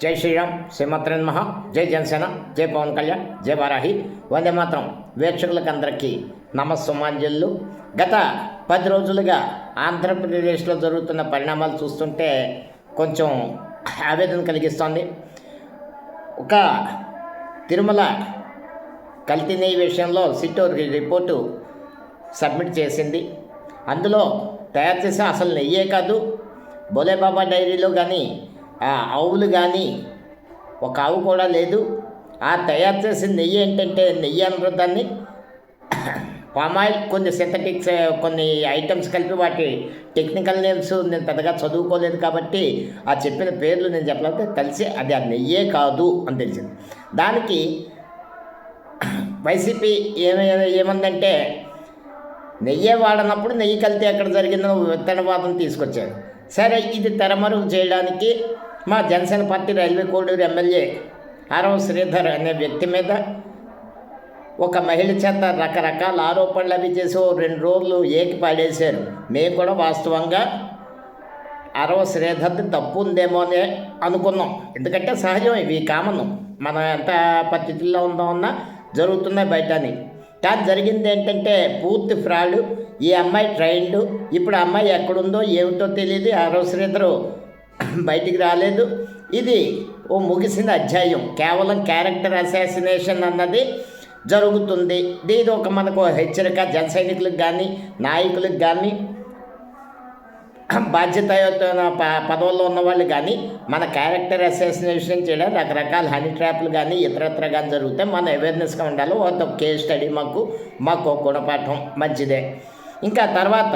జై శ్రీరామ్, శ్రీమాత్రే నమః. జై జనసేన, జై పవన్ కళ్యాణ్, జై వారాహి. వందే మాత్రం వీక్షకులకు అందరికీ నమస్సుమాంజలు. గత 10 రోజులుగా ఆంధ్రప్రదేశ్లో జరుగుతున్న పరిణామాలు చూస్తుంటే కొంచెం ఆవేదన కలిగిస్తోంది. ఒక తిరుమల కల్తీ నెయ్యి విషయంలో సిట్ రిపోర్టు సబ్మిట్ చేసింది. అందులో తయారు చేసిన అసలు నెయ్యే కాదు, బోలేబాబా డైరీలో కానీ ఆ ఆవులు కానీ ఒక ఆవు కూడా లేదు. ఆ తయారు చేసిన నెయ్యి ఏంటంటే నెయ్యి అనరు దాన్ని, పామాయిల్, కొన్ని సింథటిక్స్, కొన్ని ఐటమ్స్ కలిపి వాటి టెక్నికల్ నేమ్స్ నేను పెద్దగా చదువుకోలేదు కాబట్టి ఆ చెప్పిన పేర్లు నేను చెప్పలేకపోతే కలిసి అది ఆ నెయ్యే కాదు అని తెలిసింది. దానికి వైసీపీ ఏమందంటే నెయ్యే వాడనప్పుడు నెయ్యి కల్తీ ఎక్కడ జరిగిందో విత్తనవాదం తీసుకొచ్చారు. సరే, ఇది తెరమరుగు చేయడానికి మా Janasena party railway Koduru MLA ఆరవ శ్రీధర్ అనే వ్యక్తి మీద ఒక మహిళ చేత రకరకాల ఆరోపణలు అవి చేసి 2 రోజులు ఏకి పాడేశారు. మేము కూడా వాస్తవంగా ఆరవ శ్రీధర్ది తప్పు ఉందేమో అని అనుకున్నాం. ఎందుకంటే సహజం, ఇవి కామన్, మనం ఎంత పద్ధతిలో ఉందామన్నా జరుగుతున్నాయి బయటని. కానీ జరిగింది ఏంటంటే పూర్తి ఫ్రాడ్. ఈ అమ్మాయి ట్రైన్డ్, ఇప్పుడు అమ్మాయి ఎక్కడుందో ఏమిటో తెలియదు. ఆరవ శ్రీధరు బయటికి రాలేదు. ఇది ఓ ముగిసిన అధ్యాయం. కేవలం క్యారెక్టర్ అసాసినేషన్ అన్నది జరుగుతుంది. ఇది ఒక మనకు హెచ్చరిక. జన సైనికులకు కానీ నాయకులకు కానీ బాధ్యతయుత పదవుల్లో ఉన్న వాళ్ళు కానీ మన క్యారెక్టర్ అసాసినేషన్ చేయడం, రకరకాల హనీ ట్రాప్లు కానీ ఇతరత్ర కానీ జరిగితే మనం అవేర్నెస్గా ఉండాలి. ఒక కేస్ స్టడీ మాకు గుణపాఠం మంచిదే. ఇంకా తర్వాత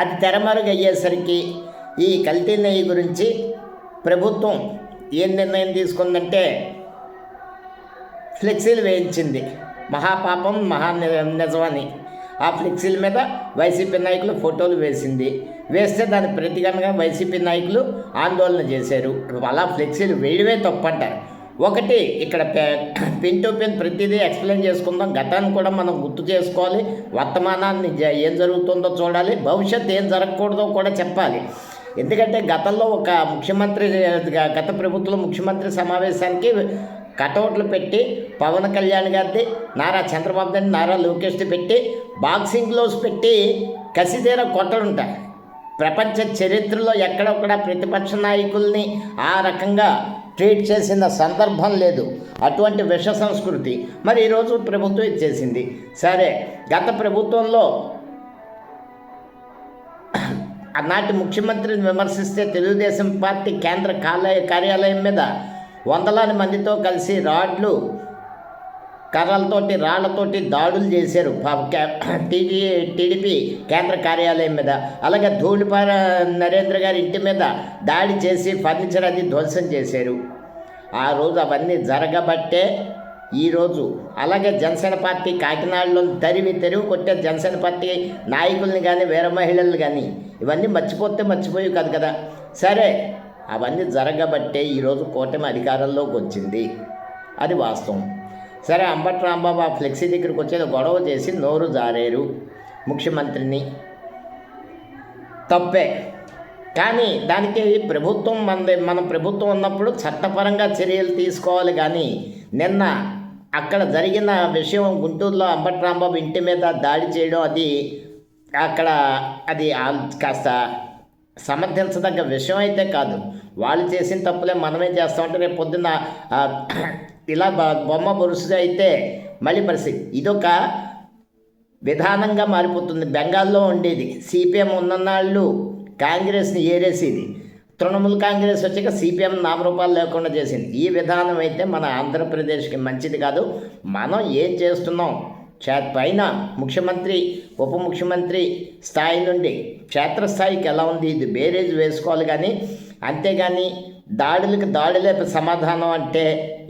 అది తెరమరుగు అయ్యేసరికి ఈ కల్తీ నెయ్యి గురించి ప్రభుత్వం ఏం నిర్ణయం తీసుకుందంటే ఫ్లెక్సీలు వేయించింది. మహాపాపం నిజమని ఆ ఫ్లెక్సీల మీద వైసీపీ నాయకులు ఫోటోలు వేస్తే దాని ప్రతిగణగా వైసీపీ నాయకులు ఆందోళన చేశారు. అలా ఫ్లెక్సీలు వేయడమే తప్పంటారు. ఒకటి, ఇక్కడ పిన్ టు పిన్ ప్రతిదీ ఎక్స్ప్లెయిన్ చేసుకుందాం. గతాన్ని కూడా మనం గుర్తు చేసుకోవాలి, వర్తమానాన్ని ఏం జరుగుతుందో చూడాలి, భవిష్యత్తు ఏం జరగకూడదో కూడా చెప్పాలి. ఎందుకంటే గతంలో ఒక ముఖ్యమంత్రి, గత ప్రభుత్వంలో ముఖ్యమంత్రి సమావేశానికి కటౌట్లు పెట్టి పవన్ కళ్యాణ్ గారిది, నారా చంద్రబాబు గారిని, నారా లోకేష్ది పెట్టి బాక్సింగ్ గ్లోవ్స్ పెట్టి కసితీర కొట్టడుంటాయి. ప్రపంచ చరిత్రలో ఎక్కడొక్కడ ప్రతిపక్ష నాయకుల్ని ఆ రకంగా ట్రీట్ చేసిన సందర్భం లేదు. అటువంటి విష సంస్కృతి మరి ఈరోజు ప్రభుత్వం ఇచ్చేసింది. సరే, గత ప్రభుత్వంలో ఆనాటి ముఖ్యమంత్రిని విమర్శిస్తే తెలుగుదేశం పార్టీ కేంద్ర కార్యాలయం మీద వందలాది మందితో కలిసి రాడ్లు, కర్రలతోటి, రాళ్లతోటి దాడులు చేశారు టీడీపీ కేంద్ర కార్యాలయం మీద. అలాగే ధూళిపార నరేంద్ర గారి ఇంటి మీద దాడి చేసి ఫర్నిచర్ అది ధ్వంసం చేశారు. ఆ రోజు అవన్నీ జరగబట్టే ఈరోజు అలాగే జనసేన పార్టీ కాకినాడలో తరివి కొట్టే జనసేన పార్టీ నాయకుల్ని కానీ వేరే మహిళలు కానీ ఇవన్నీ మర్చిపోయి కాదు కదా. సరే, అవన్నీ జరగబట్టే ఈరోజు కూటమి అధికారంలోకి వచ్చింది, అది వాస్తవం. సరే, అంబటి రాంబాబు ఆ ఫ్లెక్సీ దగ్గరికి వచ్చేది గొడవ చేసి నోరు జారేరు ముఖ్యమంత్రిని, తప్పే. కానీ దానికి ప్రభుత్వం మన ప్రభుత్వం ఉన్నప్పుడు చట్టపరంగా చర్యలు తీసుకోవాలి. కానీ నిన్న అక్కడ జరిగిన విషయం, గుంటూరులో అంబటి రాంబాబు ఇంటి మీద దాడి చేయడం, అది కాస్త సమర్థించదగ్గ విషయం అయితే కాదు. వాళ్ళు చేసిన తప్పులే మనమే చేస్తామంటే రేపు పొద్దున్న ఇలా బొమ్మ బొరుసు అయితే మళ్ళీ పరిస్థితి ఇదొక విధానంగా మారిపోతుంది. బెంగాల్లో ఉండేది సిపిఎం ఉన్ననాళ్ళు కాంగ్రెస్ని ఏరేసేది, తృణమూల్ కాంగ్రెస్ వచ్చాక సిపిఎం నామరూపాలు లేకుండా చేసింది. ఈ విధానం అయితే మన ఆంధ్రప్రదేశ్కి మంచిది కాదు. మనం ఏం చేస్తున్నాం, పైన ముఖ్యమంత్రి, ఉప ముఖ్యమంత్రి స్థాయి నుండి క్షేత్రస్థాయికి ఎలా ఉంది, ఇది బేరేజ్ వేసుకోవాలి. కానీ అంతేగాని దాడులే సమాధానం అంటే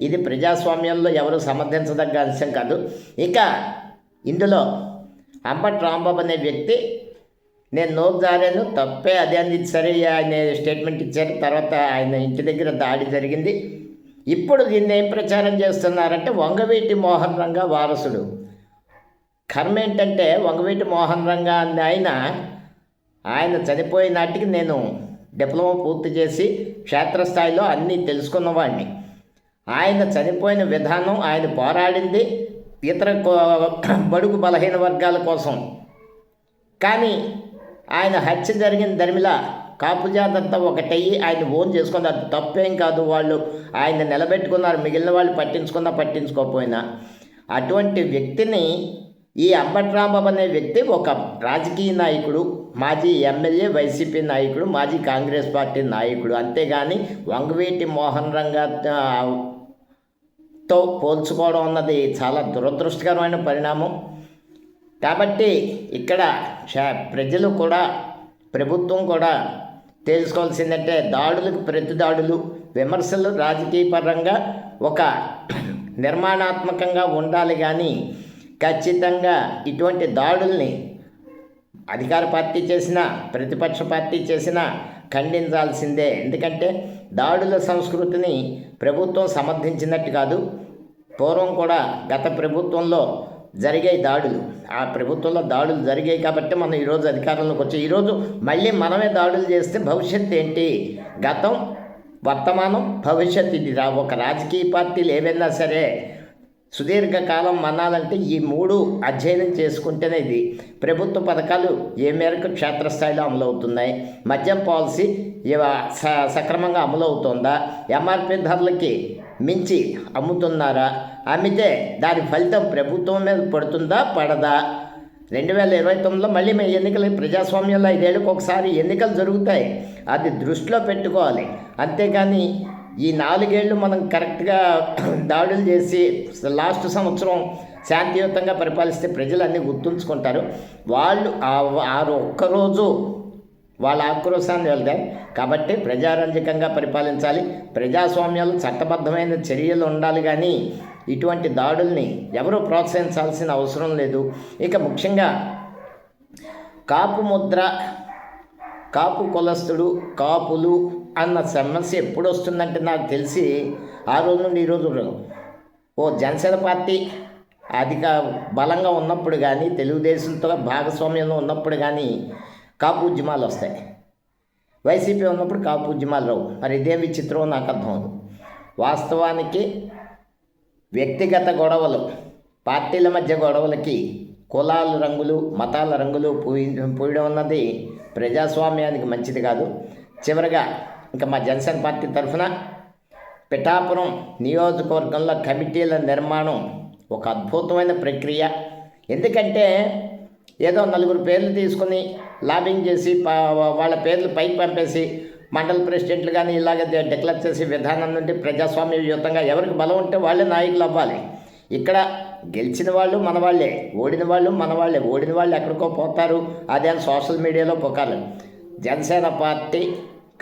ఇది ప్రజాస్వామ్యంలో ఎవరు సమర్థించదగ్గ అంశం కాదు. ఇక ఇందులో అంబటి రాంబాబు అనే వ్యక్తి, నేను నోరు జారాను, తప్పే, అదే అని సరే ఆయన స్టేట్మెంట్ ఇచ్చారు. తర్వాత ఆయన ఇంటి దగ్గర దాడి జరిగింది. ఇప్పుడు దీన్ని ఏం ప్రచారం చేస్తున్నారంటే వంగవీటి మోహన్ రంగా వారసుడు. కర్మ ఏంటంటే వంగవీటి మోహన్ రంగా అనే ఆయన చనిపోయిన నాటికి నేను డిప్లొమా పూర్తి చేసి క్షేత్రస్థాయిలో అన్నీ తెలుసుకున్నవాడిని. ఆయన చనిపోయిన విధానం, ఆయన పోరాడింది ఇతర బడుగు బలహీన వర్గాల కోసం. కానీ ఆయన హత్య జరిగిన దరిమిలా కాపు జాతంతా ఒకటయ్యి ఆయన ఓన్ చేసుకుని, అది తప్పేం కాదు, వాళ్ళు ఆయన నిలబెట్టుకున్నారు, మిగిలిన వాళ్ళు పట్టించుకున్నా పట్టించుకోకపోయినా. అటువంటి వ్యక్తిని, ఈ అంబటి రాంబాబు అనే వ్యక్తి ఒక రాజకీయ నాయకుడు, మాజీ ఎమ్మెల్యే, వైసీపీ నాయకుడు, మాజీ కాంగ్రెస్ పార్టీ నాయకుడు. అంతేగాని వంగవీటి మోహన్ రంగతో పోల్చుకోవడం అన్నది చాలా దురదృష్టకరమైన పరిణామం. కాబట్టి ఇక్కడ ప్రజలు కూడా, ప్రభుత్వం కూడా తెలుసుకోవాల్సిందంటే దాడులకు ప్రతి దాడులు, విమర్శలు రాజకీయ పరంగా ఒక నిర్మాణాత్మకంగా ఉండాలి. కానీ ఖచ్చితంగా ఇటువంటి దాడుల్ని అధికార పార్టీ చేసినా ప్రతిపక్ష పార్టీ చేసినా ఖండించాల్సిందే. ఎందుకంటే దాడుల సంస్కృతిని ప్రభుత్వం సమర్థించినట్టు కాదు. పూర్వం కూడా గత ప్రభుత్వంలో జరిగాయి దాడులు, ఆ ప్రభుత్వంలో దాడులు జరిగాయి కాబట్టి మనం ఈరోజు అధికారంలోకి వచ్చి ఈరోజు మళ్ళీ మనమే దాడులు చేస్తే భవిష్యత్తు ఏంటి? గతం, వర్తమానం, భవిష్యత్తు. ఇది ఒక రాజకీయ పార్టీలు ఏవైనా సరే సుదీర్ఘకాలం మనాలంటే ఈ 3 అధ్యయనం చేసుకుంటేనే ఇది ప్రభుత్వ పథకాలు ఏ మేరకు క్షేత్రస్థాయిలో అమలవుతున్నాయి, మద్యం పాలసీ సక్రమంగా అమలవుతుందా, ఎంఆర్పి ధరలకి మించి అమ్ముతున్నారా, అమ్మితే దాని ఫలితం ప్రభుత్వం మీద పడుతుందా పడదా? 2029లో మళ్ళీ ఎన్నికలు, ప్రజాస్వామ్యంలో 5 ఏళ్ళకి ఒకసారి ఎన్నికలు జరుగుతాయి, అది దృష్టిలో పెట్టుకోవాలి. అంతేగాని ఈ 4 ఏళ్ళు మనం కరెక్ట్గా దాడులు చేసి లాస్ట్ సంవత్సరం శాంతియుతంగా పరిపాలిస్తే ప్రజలు అన్నీ గుర్తుంచుకుంటారు. వాళ్ళు ఒక్కరోజు వాళ్ళ ఆక్రోశాన్ని వెళ్తాయి. కాబట్టి ప్రజారంజకంగా పరిపాలించాలి, ప్రజాస్వామ్యాలు చట్టబద్ధమైన చర్యలు ఉండాలి. కానీ ఇటువంటి దాడుల్ని ఎవరూ ప్రోత్సహించాల్సిన అవసరం లేదు. ఇక ముఖ్యంగా కాపు ముద్ర, కాపు కులస్తుడు, కాపులు అన్న సమస్య ఎప్పుడు వస్తుందంటే నాకు తెలిసి ఆ రోజు నుండి ఈ రోజు జనసేన పార్టీ అధిక బలంగా ఉన్నప్పుడు కానీ, తెలుగుదేశంతో భాగస్వామ్యంలో ఉన్నప్పుడు కానీ కాపు ఉద్యమాలు వస్తాయి. వైసీపీ ఉన్నప్పుడు కాపు ఉద్యమాలు రావు. మరి ఇదే విచిత్రం నాకు అర్థం అవుతుంది. వాస్తవానికి వ్యక్తిగత గొడవలు, పార్టీల మధ్య గొడవలకి కులాల రంగులు, మతాల రంగులు పూయడం అన్నది ప్రజాస్వామ్యానికి మంచిది కాదు. చివరిగా ఇంకా మా జనసేన పార్టీ తరఫున పిఠాపురం నియోజకవర్గంలో కమిటీల నిర్మాణం ఒక అద్భుతమైన ప్రక్రియ. ఎందుకంటే ఏదో 4 పేర్లు తీసుకొని లాబింగ్ చేసి వాళ్ళ పేర్లు పైకి పంపేసి మండల ప్రెసిడెంట్లు కానీ ఇలాగ డిక్లేర్ చేసే విధానం నుండి ప్రజాస్వామ్యయుతంగా ఎవరికి బలం ఉంటే వాళ్ళే నాయకులు అవ్వాలి. ఇక్కడ గెలిచిన వాళ్ళు మన వాళ్ళే, ఓడిన వాళ్ళు మన వాళ్ళే. ఓడిన వాళ్ళు ఎక్కడికో పోతారు, అదే సోషల్ మీడియాలో పోకాలి. జనసేన పార్టీ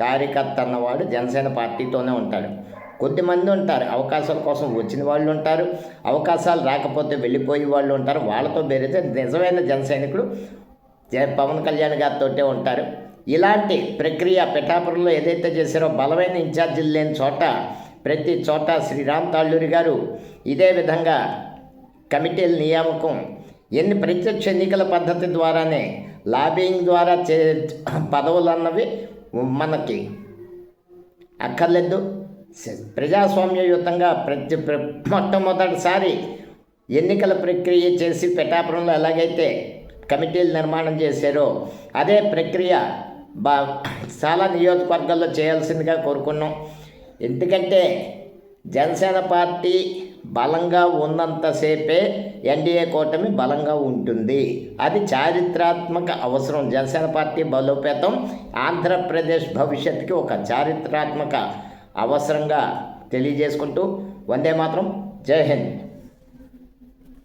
కార్యకర్త అన్నవాడు జనసేన పార్టీతోనే ఉంటాడు. కొద్దిమంది ఉంటారు, అవకాశాల కోసం వచ్చిన వాళ్ళు ఉంటారు, అవకాశాలు రాకపోతే వెళ్ళిపోయే వాళ్ళు ఉంటారు. వాళ్ళతో బేరైతే నిజమైన జన సైనికుడు పవన్ కళ్యాణ్ గారితోటే ఉంటారు. ఇలాంటి ప్రక్రియ పిఠాపురంలో ఏదైతే చేశారో, బలమైన ఇన్ఛార్జీలు లేని చోట ప్రతి చోట శ్రీరామ్ తాళ్ళూరి గారు ఇదే విధంగా కమిటీల నియామకం, ప్రత్యక్ష ఎన్నికల పద్ధతి ద్వారానే, లాబింగ్ ద్వారా పదవులు అన్నవి మనకి అక్కర్లేదు. ప్రజాస్వామ్యయుతంగా మొట్టమొదటిసారి ఎన్నికల ప్రక్రియ చేసి పిఠాపురంలో ఎలాగైతే కమిటీలు నిర్మాణం చేశారో అదే ప్రక్రియ చాలా నియోజకవర్గాల్లో చేయాల్సిందిగా కోరుకున్నాం. ఎందుకంటే జనసేన పార్టీ బలంగా ఉన్నంతసేపే ఎన్డీఏ కూటమి బలంగా ఉంటుంది. అది చారిత్రాత్మక అవసరం. జనసేన పార్టీ బలోపేతం ఆంధ్రప్రదేశ్ భవిష్యత్తుకి ఒక చారిత్రాత్మక అవసరంగా తెలియజేసుకుంటూ వందే మాత్రం, జై హింద్.